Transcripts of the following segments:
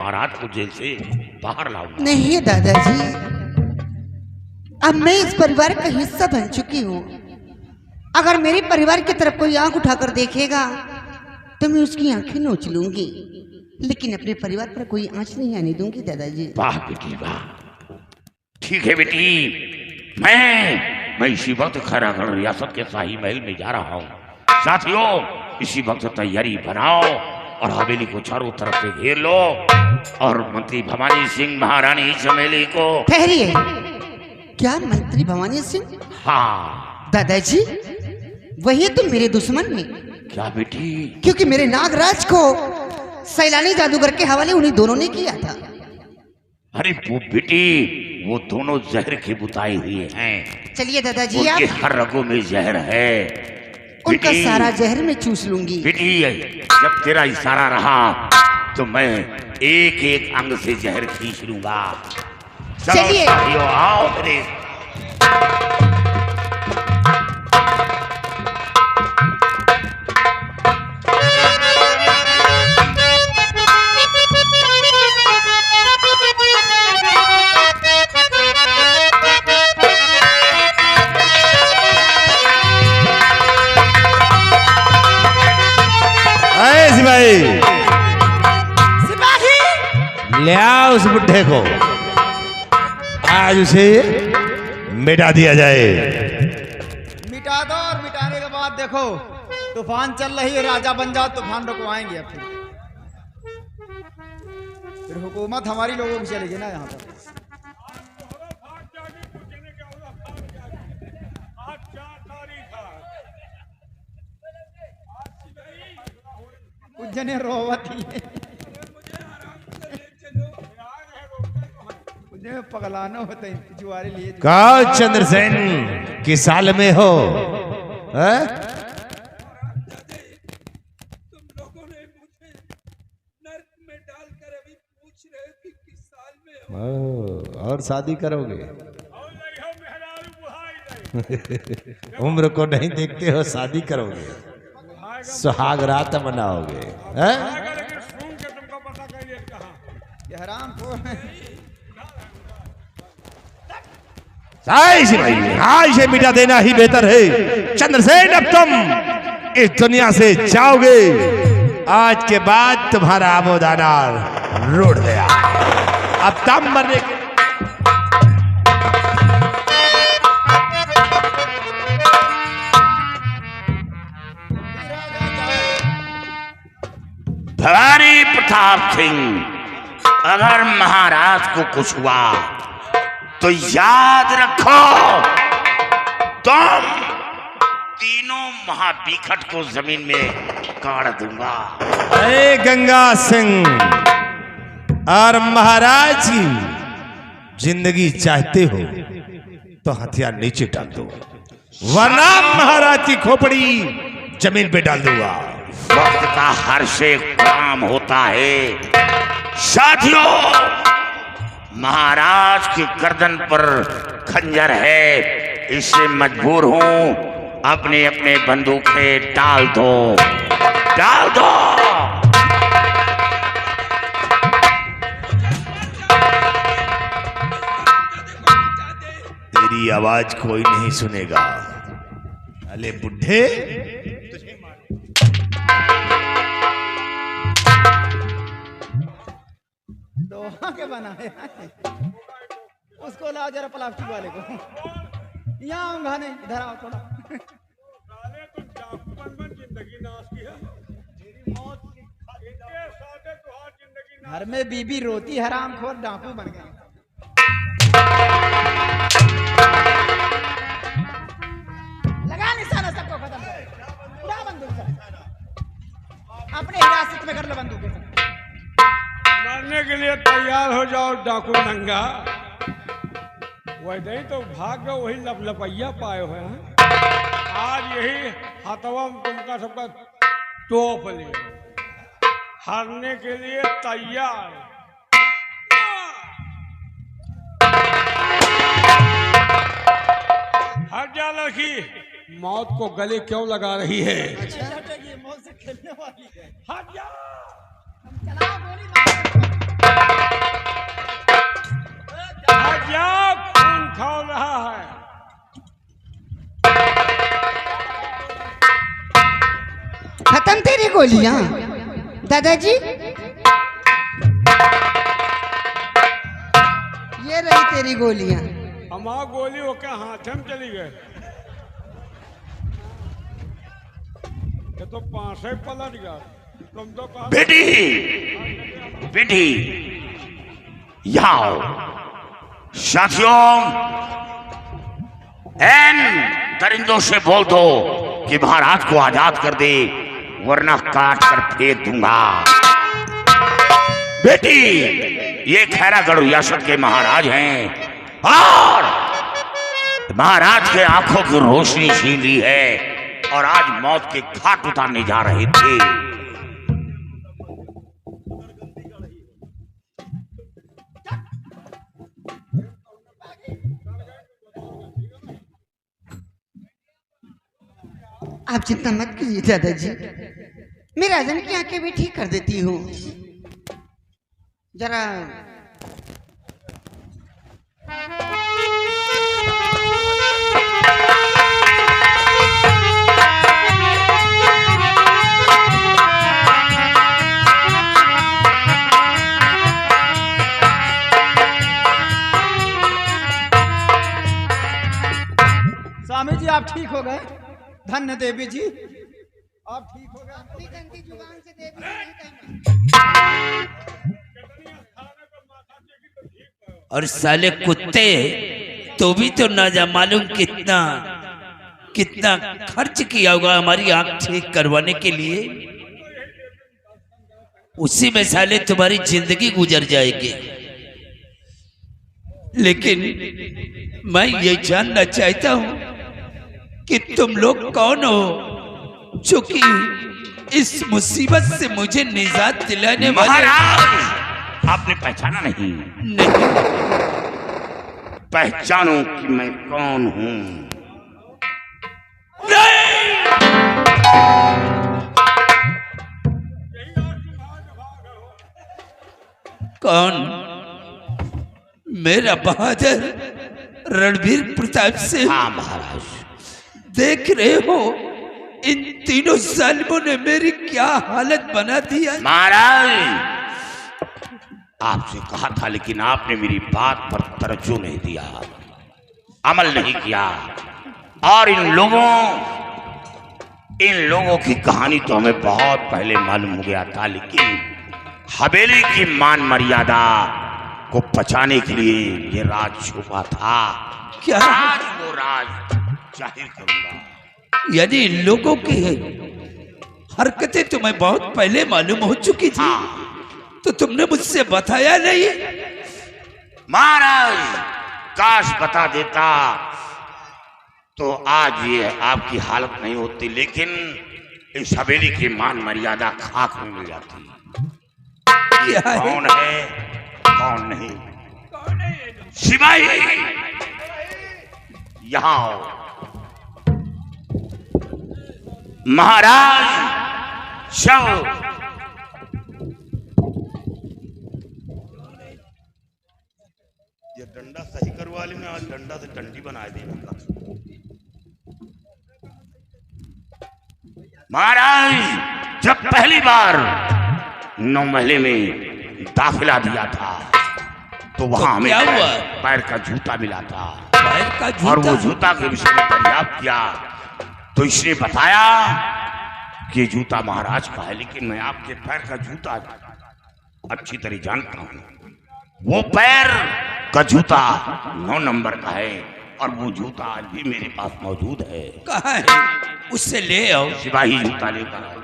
महाराज को जेल से बाहर लाऊंगा। नहीं दादाजी, अब मैं इस परिवार का हिस्सा बन चुकी हूँ। अगर मेरे परिवार की तरफ कोई आंख उठाकर देखेगा तो मैं उसकी आंखें नोच लूंगी, लेकिन अपने परिवार पर कोई आंच नहीं आने दूंगी दादाजी। वाह बेटी वाह, ठीक है बेटी, मैं इसी वक्त खैरागढ़ रियासत के शाही महल में जा रहा हूँ। साथियों, इसी वक्त तैयारी बनाओ और हवेली को चारों तरफ से घेर लो और मंत्री भवानी सिंह महारानी चमेली को। ठहरिए, क्या मंत्री भवानी सिंह? हाँ दादाजी, वही तो मेरे दुश्मन में। क्या बेटी? क्योंकि मेरे नागराज को सैलानी जादूगर के हवाले उन्हीं दोनों ने किया था। अरे वो बेटी, वो दोनों जहर के बुताए हुए हैं। चलिए दादाजी, उनके आप हर रगों में जहर है। उनका सारा जहर में चूस लूंगी। बेटी, जब तेरा इशारा रहा तो मैं एक एक अंग से जहर खींच लूंगा। चलिए आओ मेरे। सिपाही, ले आओ उस बुड्ढे को, आज उसे मिटा दिया जाए। मिटा दो और मिटाने के बाद देखो, तूफान चल रही है, राजा बन जाओ, तूफान रुकवाएंगे। अब फिर हुकूमत हमारी लोगों की चलेगी ना यहाँ पर। जने रोवती है, मुझे पगलाना होता है जुआरे लिए। कहो चंद्रसेन किस साल में हो? तुम लोगों ने मुझे नर्क में डालकर अभी पूछ रहे हो कि किस साल में हो। और शादी करोगे? उम्र को नहीं देखते हो, शादी करोगे, सुहाग रात मनाओगे। आज से मिटा देना ही बेहतर है। चंद्रसेन, अब तुम इस दुनिया से जाओगे। आज के बाद तुम्हारा आमोदाना रोड गया। अब तुम मरने के भवानी प्रताप सिंह, अगर महाराज को कुछ हुआ तो याद रखो, तुम तीनों महाबिखट को जमीन में गाड़ दूंगा। अरे गंगा सिंह और महाराज की जिंदगी चाहते हो तो हथियार नीचे डाल दो, वरना महाराज की खोपड़ी जमीन पे डाल दूंगा। वक्त का हर से काम होता है। साथियों, महाराज की गर्दन पर खंजर है, इससे मजबूर हूं अपने अपने बंदूकें डाल दो, डाल दो। तेरी आवाज कोई नहीं सुनेगा। अले बुढ़े, दोहा के बनाया उसको ला जरा प्लास्टिक वाले को। यहाँ आऊंगा नहीं, इधर आओ थोड़ा। घर में बीबी रोती, हरामखोर डाकू बन गए। लगा निशाना, सबको खत्म करो। उड़ा बंदूक से, अपने हिरासत में कर लो बंदूक से। मरने के लिए तैयार हो जाओ डाकू नंगा। वैसे ही तो भाग्य वही लपलपैया पाए हुए हैं। आज यही हाथवा तुमका सबका तोप ले, हारने के लिए तैयार। हट जा लड़की, मौत को गले क्यों लगा रही है? मौत से खेलने वाली है। हट जा। चलाओ गोली मारो। गोलियां दादाजी, ये रही तेरी गोलियां। हमारा गोली होके हाथ में चली गए। ये तो 5 ही पलट गया। तुम तो कहा बेटी बेटी यहाँ आओ। साथियों, एन दरिंदों से बोल दो कि महाराज को आजाद कर दे, वरना काट कर फेंक दूंगा। बेटी, ये खैरागढ़ रियासत के महाराज हैं और महाराज के आंखों की रोशनी छीन ली है और आज मौत के घाट उतारने जा रहे थे। आप चिंता मत कीजिए दादाजी, मैं राजन की आंखें भी ठीक कर देती हूँ। जरा स्वामी जी आप ठीक हो गए? धन्य देवी जी, आप ठीक हो गए? और साले कुत्ते, तो भी तो ना जा मालूम कितना कितना खर्च किया होगा हमारी आंख ठीक करवाने के लिए। उसी में साले तुम्हारी जिंदगी गुजर जाएगी। लेकिन मैं ये जानना चाहता हूं कि तुम लोग कौन हो, जो कि इस मुसीबत से मुझे निजात दिलाने वाले। महाराज, आपने पहचाना नहीं? नहीं, पहचानो कि मैं कौन हूं। कौन? मेरा बहादुर रणवीर प्रताप सिंह। हाँ महाराज। देख रहे हो इन तीनों जालिमों ने मेरी क्या हालत बना दी है। महाराज, आपसे कहा था लेकिन आपने मेरी बात पर तवज्जो नहीं दिया, अमल नहीं किया। और इन लोगों की कहानी तो हमें बहुत पहले मालूम हो गया था, लेकिन हवेली की मान मर्यादा को बचाने के लिए ये राज छुपा था। क्या? आज वो राज जाहिर करूंगा। यानी इन लोगों की हरकतें तुम्हें बहुत पहले मालूम हो चुकी थी। हाँ। तो तुमने मुझसे बताया नहीं? महाराज, काश बता देता तो आज ये आपकी हालत नहीं होती, लेकिन इस हवेली की मान मर्यादा खाक में मिल जाती। क्या है? कौन है कौन नहीं? सिपाही, यहाँ आओ। महाराज शव ये डंडा सही करवा ली, आज डंडा से डंडी बना दी। महाराज, जब पहली बार 9 महले में दाखिला दिया था तो वहां हमें क्या हुआ? पैर का जूता मिला था। पैर का और वो जूता? जूता के विषय में दरियाफ्त किया तो इसने बताया कि जूता महाराज का है, लेकिन मैं आपके पैर का जूता अच्छी तरह जानता हूँ। वो पैर का जूता 9 नंबर का है और वो जूता आज भी मेरे पास मौजूद है। कहाँ है? उससे ले आओ। सिपाही जूता लेकर आओ।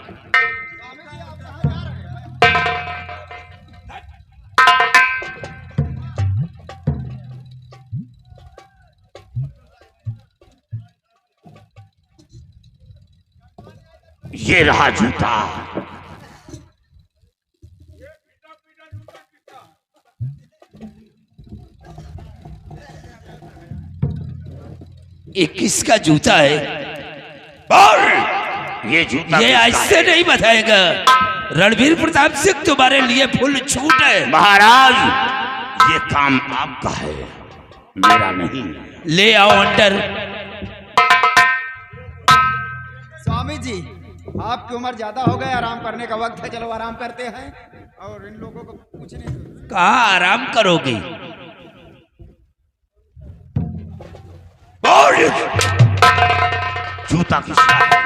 ये रहा जूता। ये किसका जूता है? और ये जूता ये किसका ऐसे है? नहीं बताएगा। रणवीर प्रताप सिंह तुम्हारे लिए फुल छूट है। महाराज, ये काम आपका है, मेरा नहीं। ले आओ अंडर। स्वामी जी आपकी उम्र ज्यादा हो गई, आराम करने का वक्त है, चलो आराम करते हैं। और इन लोगों को कुछ नहीं। कहाँ आराम करोगे? बोल, जूता किसका है?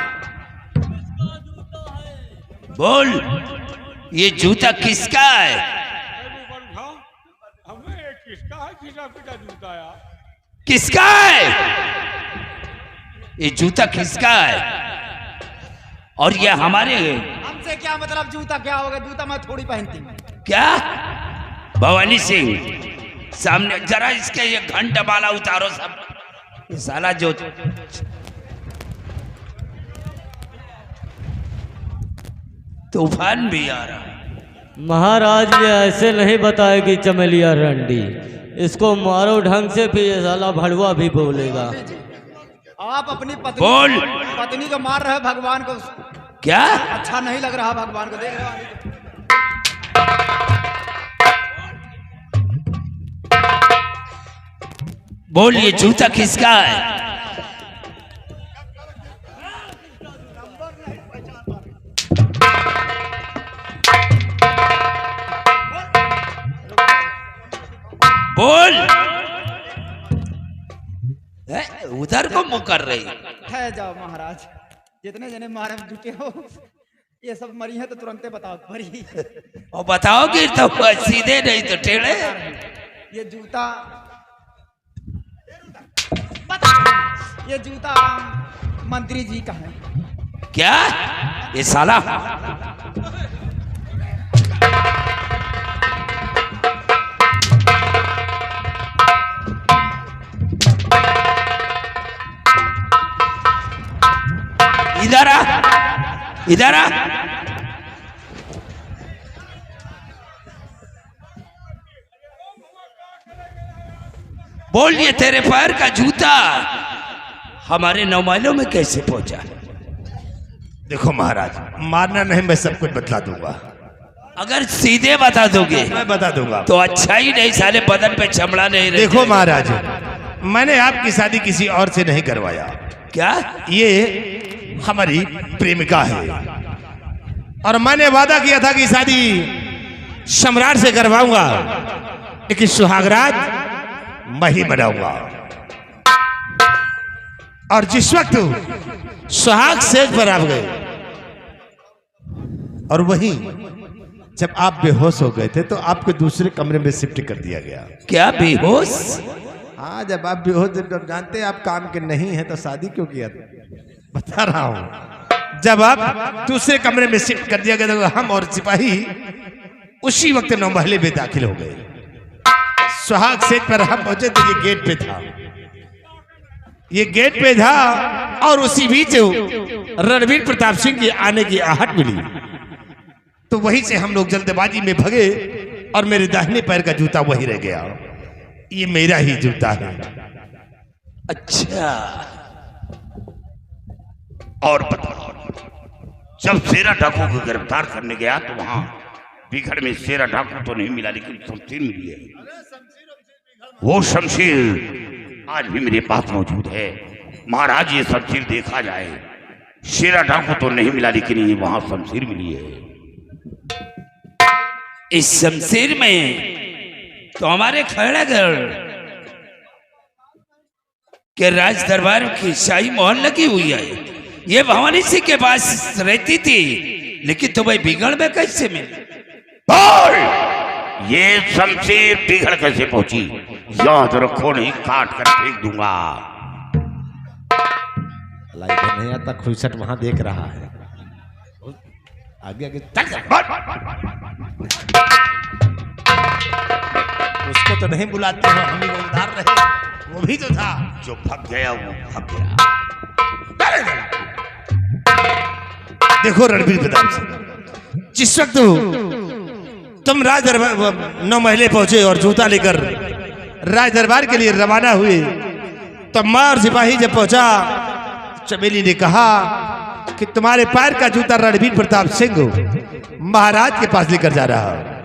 बोल, ये जूता किसका है? हमें किसका है? खींचा पीटा जूता यार। किसका है ये जूता? किसका है? और ये हमारे हमसे क्या मतलब? जूता क्या होगा? जूता मैं थोड़ी पहनती हूँ। क्या? भवानी सिंह, सामने जरा इसके ये घंटा माला उतारो सब। ये साला जो तूफान भी आ रहा है। महाराज ये ऐसे नहीं बताएगी चमेलिया रंडी, इसको मारो ढंग से, फिर ये साला भड़वा भी बोलेगा। आप अपनी बोल। पत्नी को मार रहे हो, भगवान को क्या? अच्छा नहीं लग रहा, भगवान को देख रहे हो। बोल, ये जूता किसका है? बोल। उधर को मुंह कर रही। है जाओ महाराज, जितने जने मारे जुटे हो, ये सब मरी है तो तुरंते बताओ मरी। और बताओगे तो सीधे नहीं तो टेढ़े। ये जूता मंत्री जी का है। क्या? ये साला इधर आ, इधर आ। बोल, ये तेरे पैर का जूता हमारे 9 माइलों में कैसे पहुंचा? देखो महाराज, मारना नहीं, मैं सब कुछ बतला दूंगा। अगर सीधे बता दोगे मैं बता दूंगा तो अच्छा ही नहीं, साले बदन पे चमड़ा नहीं रहते। देखो महाराज, मैंने आपकी शादी किसी और से नहीं करवाया। क्या? ये हमारी प्रेमिका है और मैंने वादा किया था कि शादी सम्राट से करवाऊंगा, लेकिन सुहागरात मैं ही मनाऊंगा। और जिस वक्त सुहाग सेज पर आप गए और वहीं जब आप बेहोश हो गए थे तो आपको दूसरे कमरे में शिफ्ट कर दिया गया। क्या बेहोश? हाँ, जब आप बेहोश, जब जानते हैं आप काम के नहीं हैं तो शादी क्यों किया था? बता रहा हूं, जब आप दूसरे कमरे में शिफ्ट कर दिया गया तो हम और सिपाही उसी वक्त 9 महले में दाखिल हो गए। सुहाग सेज पर हम पहुंचे तो ये गेट पे था, ये गेट पे था और उसी बीच रणवीर प्रताप सिंह की आने की आहट मिली तो वहीं से हम लोग जल्दबाजी में भगे और मेरे दाहिने पैर का जूता वहीं रह गया। ये मेरा ही जूता है। अच्छा, और बताओ, जब शेरा डाकू को गिरफ्तार करने गया तो वहां बिगड़ में शेरा डाकू तो नहीं मिला, लेकिन शमशीर मिली है। वो शमशीर आज भी मेरे पास मौजूद है। महाराज, ये शमशीर देखा जाए, शेरा डाकू तो नहीं मिला, लेकिन ये वहां शमशीर मिली है। इस शमशीर में तो हमारे खैरागढ़ के राज दरबार की शाही मोहर लगी हुई है। ये भवानी सिंह के पास रहती थी, लेकिन तुम्हें बिगड़ में कैसे मिली? बोल, ये शमशीर बिगड़ कैसे पहुंची? याद रखो, नहीं काट कर फेंक दूंगा। इधर नहीं आता, खुशट वहां देख रहा है। आगे आगे उसको तो नहीं बुलाते हो, हम ही उधार रहे। वो भी तो था जो भाग गया वो भाग गया। देखो रणवीर प्रताप सिंह, जिस वक्त तुम राज दरबार 9 महले पहुंचे और जूता लेकर राज दरबार के लिए रवाना हुए तो मां और सिपाही जब पहुंचा, चमेली ने कहा कि तुम्हारे पैर का जूता रणवीर प्रताप सिंह महाराज के पास लेकर जा रहा है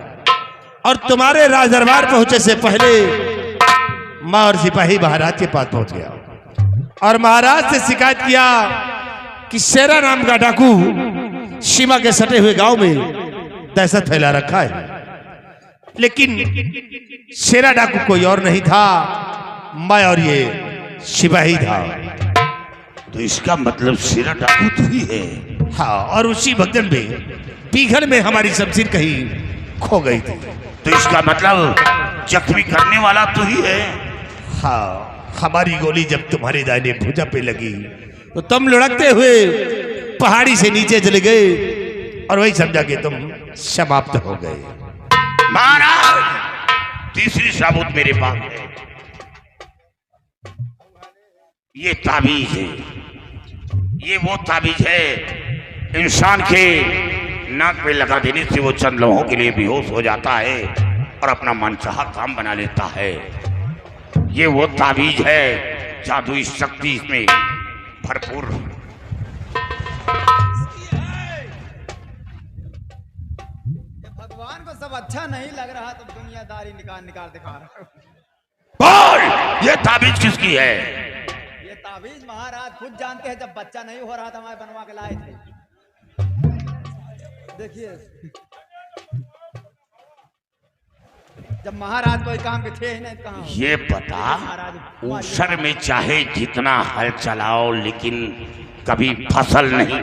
और तुम्हारे राज दरबार पहुंचे से पहले मां और सिपाही महाराज के पास पहुंच गया और महाराज से शिकायत किया कि शेरा नाम का डाकू सीमा के सटे हुए गांव में दहशत फैला रखा है, लेकिन शेरा डाकू कोई और नहीं था, मैं और ये सिपाही था। तो इसका मतलब शेरा डाकू तू ही है? हाँ, और उसी भगदड़ में पीघल में हमारी शमशीर कहीं खो गई थी। तो इसका मतलब जख्मी करने वाला तू ही है? हाँ, हमारी गोली जब तुम्हारे दाहिने भुजा पे लगी तो तुम लुढ़कते हुए पहाड़ी से नीचे चले गए और वही समझा कि तुम समाप्त हो गए। महाराज, तीसरी सबूत मेरे पास है। ये ताबीज है, ये वो ताबीज है इंसान के नाक पे लगा देने से वो चंद लम्हों के लिए बेहोश हो जाता है और अपना मनचाहा काम बना लेता है। ये वो ताबीज है, जादुई शक्ति इसमें भरपूर। भगवान को सब अच्छा नहीं लग रहा तो दुनियादारी निकाल निकाल दिखा रहा हूं। बोल, ये ताबीज किसकी है? ये ताबीज महाराज खुद जानते हैं, जब बच्चा नहीं हो रहा था हमारे बनवा के लाए थे। देखिए, जब महाराज कोई काम पे थे ही नहीं कहाँ हो? ये बता, ऊसर में चाहे जितना हल चलाओ लेकिन कभी फसल नहीं।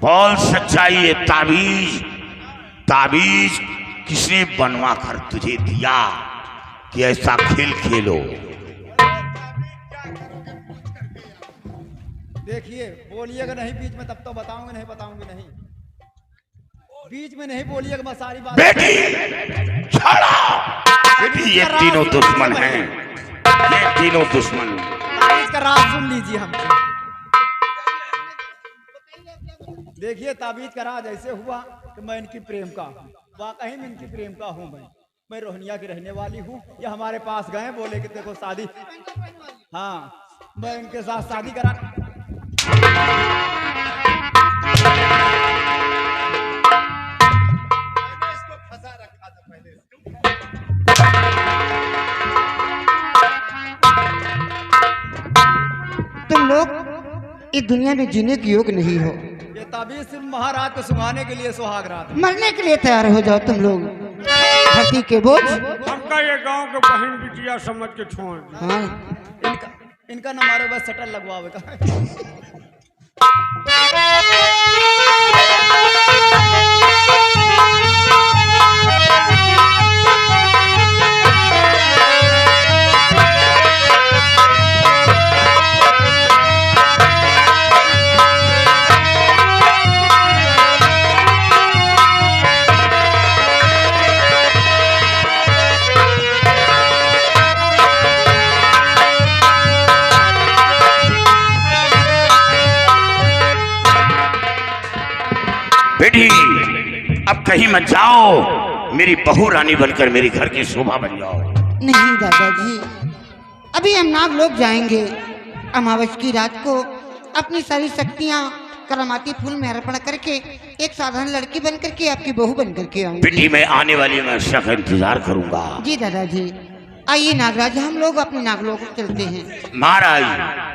बोल सच्चाई, ये ताबीज किसने बनवा कर तुझे दिया कि ऐसा खेल खेलो? देखिए, बोलिएगा नहीं बीच में, तब तो बताऊंगी नहीं, बीच में नहीं बोलिएगा, मैं सारी बात। बेटी छोड़ो, बेटी ये तीनों दुश्मन हैं, ये तीनों दुश्मन। इसका राज सुन लीजिए हमसे। देखिए, ताबीज का राज ऐसे हुआ कि मैं इनकी प्रेम का हूँ, वाकई में इनकी प्रेम का हूँ। मैं रोहनिया की रहने वाली हूँ। ये हमारे पास गए, बोले कि देखो शादी, हाँ मैं इनके साथ शादी करा। तुम लोग इस दुनिया में जीने के योग नहीं हो। ये ताबीज सिर्फ महाराज को सुनाने के लिए सुहाग रात है। मरने के लिए तैयार हो जाओ तुम लोग। धरती के बोझ, हमका ये गांव के बहन बिटिया समझ के छोड़ दो। हाँ, इनका न मारो, बस शटर लगवावे का। बेटी अब कहीं मत जाओ, मेरी बहू रानी बनकर मेरे घर की शोभा बन जाओ। नहीं दादाजी, अभी हम नाग लोग जाएंगे। अमावस की रात को अपनी सारी शक्तियाँ करामाती फूल में अर्पण करके एक साधारण लड़की बन करके आपकी बहू बन करके आऊंगी। बेटी मैं आने वाली अमावस्या का इंतजार करूंगा। जी दादाजी, आइए नागराज, हम लोग अपने नागलोक को चलते हैं। महाराज